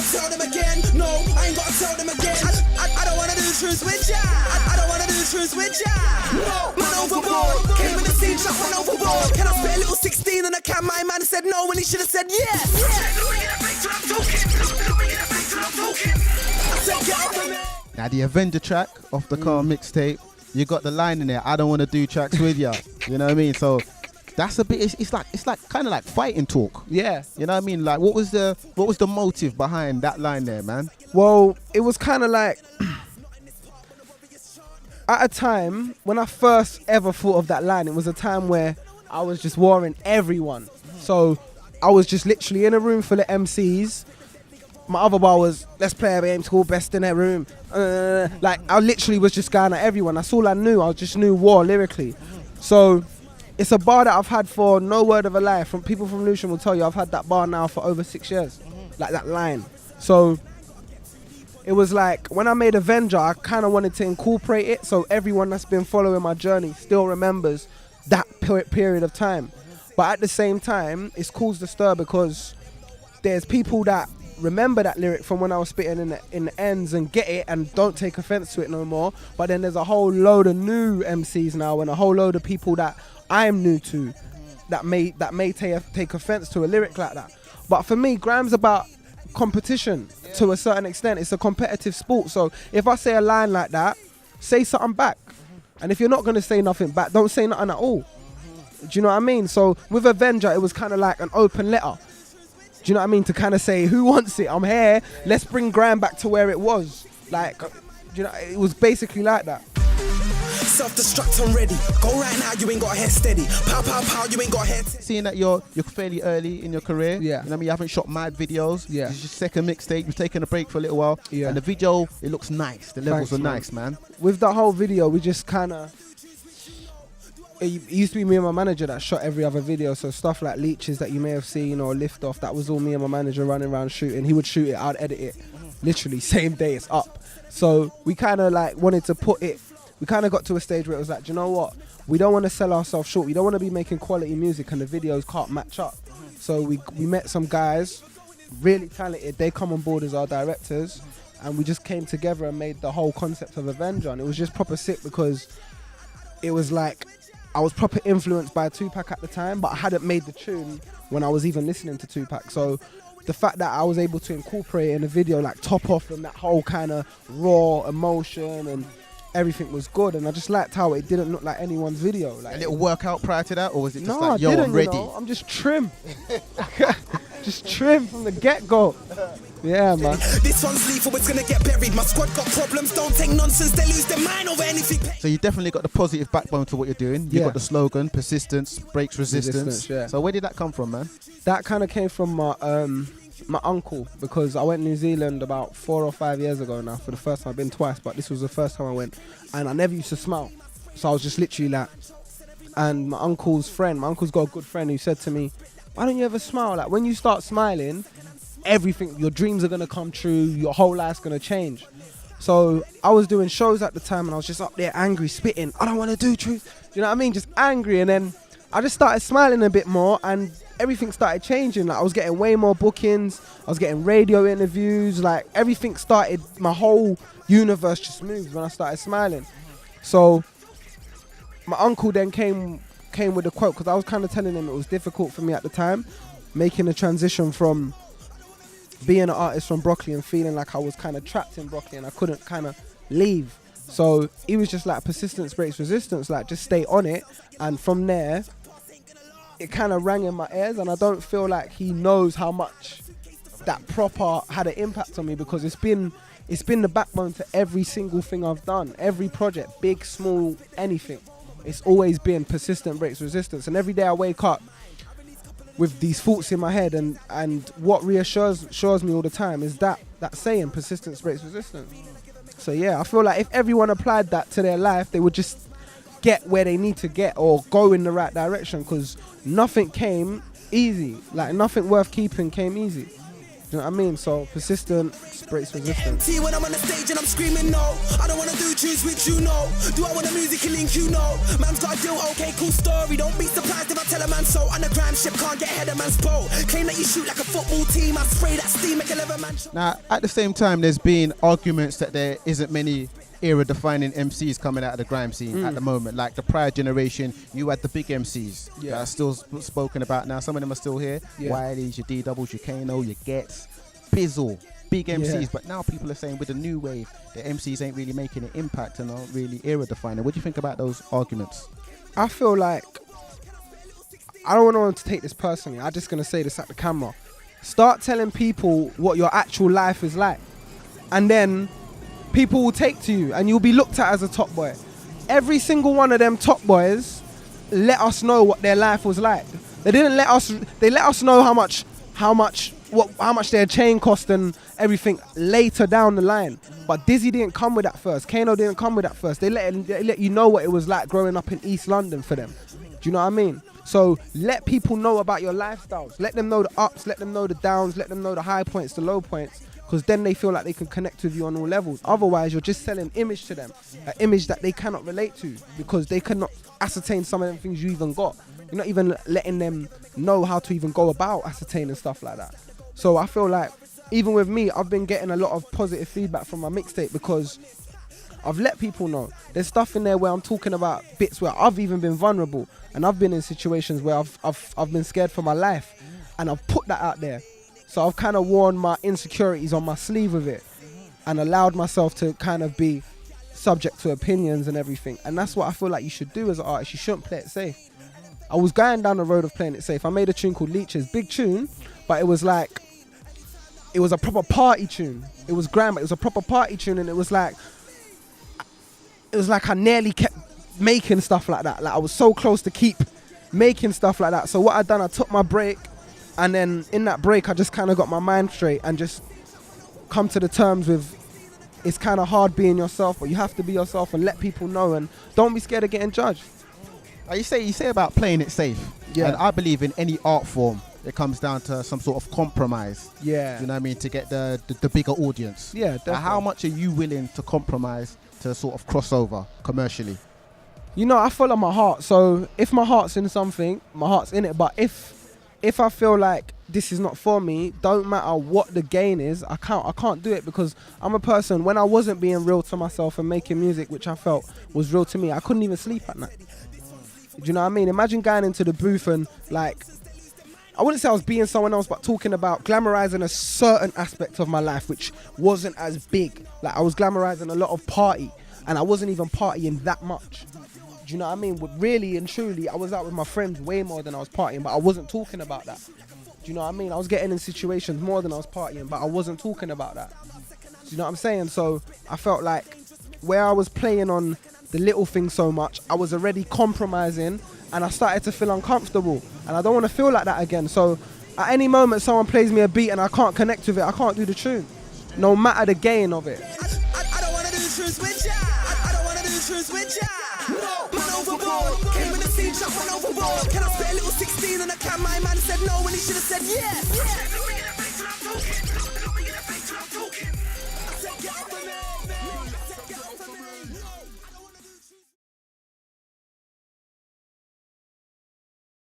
Tell them again. No, I ain't gotta tell them again. I don't wanna do the truth with ya. I don't wanna do the truth with ya. No, man overboard. Came in the scene, shot man overboard. Can I spit a little 16 and I can? My man said no when he should have said yes. Now the Avenger track off the car mixtape, you got the line in there. I don't want to do tracks with ya. You know what I mean? So that's a bit. It's like kind of like fighting talk. Yeah. You know what I mean? Like what was the motive behind that line there, man? Well, it was kind of like at a time when I first ever thought of that line. It was a time where I was just warring everyone. So I was just literally in a room full of MCs. My other bar was, let's play a game called Best in That Room. Like, I literally was just going at everyone. That's all I knew. I just knew war lyrically. So it's a bar that I've had for no word of a lie. From people from Lucian will tell you, I've had that bar now for over 6 years. Like that line. So it was like, when I made Avenger, I kind of wanted to incorporate it so everyone that's been following my journey still remembers that period of time. But at the same time, it's caused a stir because there's people that remember that lyric from when I was spitting in the ends and get it and don't take offense to it no more. But then there's a whole load of new MCs now and a whole load of people that I'm new to that may take offense to a lyric like that. But for me, Grime's about competition to a certain extent. It's a competitive sport. So if I say a line like that, say something back. And if you're not going to say nothing back, don't say nothing at all. Do you know what I mean? So with Avenger, it was kind of like an open letter. Do you know what I mean? To kind of say, who wants it? I'm here. Let's bring Grime back to where it was. Like, do you know, it was basically like that. Self-destruct, I'm ready. Go right now, you ain't got hair steady. Pow, pow, pow, you ain't got hair. Seeing that you're fairly early in your career, yeah. You know what I mean? You haven't shot mad videos. Yeah. This is your second mixtape. You've taken a break for a little while. Yeah. And the video, it looks nice. The levels Thanks, are nice, man. With the whole video, we just kind of... It used to be me and my manager that shot every other video. So stuff like Leeches that you may have seen or Lift Off, that was all me and my manager running around shooting. He would shoot it, I'd edit it. Literally, same day it's up. So we kind of like wanted to put it... We kind of got to a stage where it was like, do you know what? We don't want to sell ourselves short. We don't want to be making quality music and the videos can't match up. So we met some guys, really talented. They come on board as our directors. And we just came together and made the whole concept of Avenger. And it was just proper sick because it was like... I was proper influenced by Tupac at the time, but I hadn't made the tune when I was even listening to Tupac. So the fact that I was able to incorporate it in a video, like top off and that whole kind of raw emotion and everything was good. And I just liked how it didn't look like anyone's video. Like, a little workout prior to that, or was it just no, like, yo, I'm ready? I'm just trim. Just trim from the get-go. Yeah, man. This one's lethal, it's gonna get buried. My squad got problems, don't take nonsense, they lose their mind over anything. So you definitely got the positive backbone to what you're doing. You've got the slogan, persistence, breaks resistance. Yeah. So where did that come from, man? That kind of came from my uncle, because I went to New Zealand about 4 or 5 years ago now for the first time. I've been twice, but this was the first time I went. And I never used to smile. So I was just literally like, and my uncle's got a good friend who said to me, why don't you ever smile? Like when you start smiling, everything, your dreams are going to come true, your whole life's going to change. So I was doing shows at the time and I was just up there angry, spitting, I don't want to do truth. You know what I mean? Just angry. And then I just started smiling a bit more and everything started changing. Like I was getting way more bookings. I was getting radio interviews. Like everything started, my whole universe just moved when I started smiling. So my uncle then came with a quote, because I was kind of telling him it was difficult for me at the time, making a transition from being an artist from Brockley and feeling like I was kind of trapped in Brockley and I couldn't kind of leave. So he was just like, persistence breaks resistance, like just stay on it. And from there, it kind of rang in my ears, and I don't feel like he knows how much that proper had an impact on me, because it's been the backbone to every single thing I've done, every project, big, small, anything. It's always been persistent breaks resistance. And every day I wake up with these thoughts in my head, and what reassures me all the time is that saying, persistence breaks resistance. So yeah, I feel like if everyone applied that to their life, they would just get where they need to get or go in the right direction, because nothing came easy. Like nothing worth keeping came easy. Do you know what I mean? So persistent breaks resistance. See when I'm on the stage and I'm screaming no, I don't wanna do tunes which you know. Do I want a musical link, you know? Man's got a deal, okay, cool story. Don't be surprised if I tell a man so. Underground ship can't get ahead of man's boat. Claim that you shoot like a football team, I spray that steam, make a leather man. Now, at the same time, there's been arguments that there isn't many era-defining MCs coming out of the grime scene at the moment. Like the prior generation, you had the big MCs that are still spoken about now. Some of them are still here. Wiley's, your D-doubles, your Kano, your Gets, Bizzle, big MCs. But now people are saying with the new wave, the MCs ain't really making an impact and aren't really era-defining. What do you think about those arguments? I feel like, I don't want to take this personally. I'm just going to say this at the camera. Start telling people what your actual life is like. And then people will take to you and you'll be looked at as a top boy. Every single one of them top boys let us know what their life was like. They didn't let us, they let us know how much their chain cost and everything later down the line. But Dizzy didn't come with that first. Kano didn't come with that first. They let you know what it was like growing up in East London for them. Do you know what I mean? So let people know about your lifestyles. Let them know the ups, let them know the downs, let them know the high points, the low points. Because then they feel like they can connect with you on all levels. Otherwise, you're just selling image to them, an image that they cannot relate to because they cannot ascertain some of the things you even got. You're not even letting them know how to even go about ascertaining stuff like that. So I feel like, even with me, I've been getting a lot of positive feedback from my mixtape because I've let people know. There's stuff in there where I'm talking about bits where I've even been vulnerable and I've been in situations where I've been scared for my life and I've put that out there. So I've kind of worn my insecurities on my sleeve with it and allowed myself to kind of be subject to opinions and everything. And that's what I feel like you should do as an artist. You shouldn't play it safe. I was going down the road of playing it safe. I made a tune called Leeches, big tune, but it was a proper party tune. It was grand, but it was a proper party tune, and it was like I nearly kept making stuff like that. Like I was so close to keep making stuff like that. So what I done, I took my break. And then in that break, I just kind of got my mind straight and just come to the terms with it's kind of hard being yourself, but you have to be yourself and let people know and don't be scared of getting judged. You say about playing it safe. Yeah. And I believe in any art form, it comes down to some sort of compromise. Yeah. You know what I mean? To get the bigger audience. Yeah, definitely. How much are you willing to compromise to sort of cross over commercially? You know, I follow my heart. So if my heart's in something, my heart's in it. But if I feel like this is not for me, don't matter what the gain is, I can't do it because I'm a person, when I wasn't being real to myself and making music, which I felt was real to me, I couldn't even sleep at night. Do you know what I mean? Imagine going into the booth and like, I wouldn't say I was being someone else, but talking about glamorizing a certain aspect of my life, which wasn't as big. Like I was glamorizing a lot of party and I wasn't even partying that much. Do you know what I mean? But really and truly, I was out with my friends way more than I was partying, but I wasn't talking about that. Do you know what I mean? I was getting in situations more than I was partying, but I wasn't talking about that. Do you know what I'm saying? So I felt like where I was playing on the little things so much, I was already compromising and I started to feel uncomfortable. And I don't want to feel like that again. So at any moment someone plays me a beat and I can't connect with it, I can't do the tune, no matter the gain of it. I don't want to do the tunes with ya. I don't want to do the tunes with ya. No, man overboard. Came in the scene, shot one overboard. Can I spit a little 16 and I can? My man said no when he should have said yes.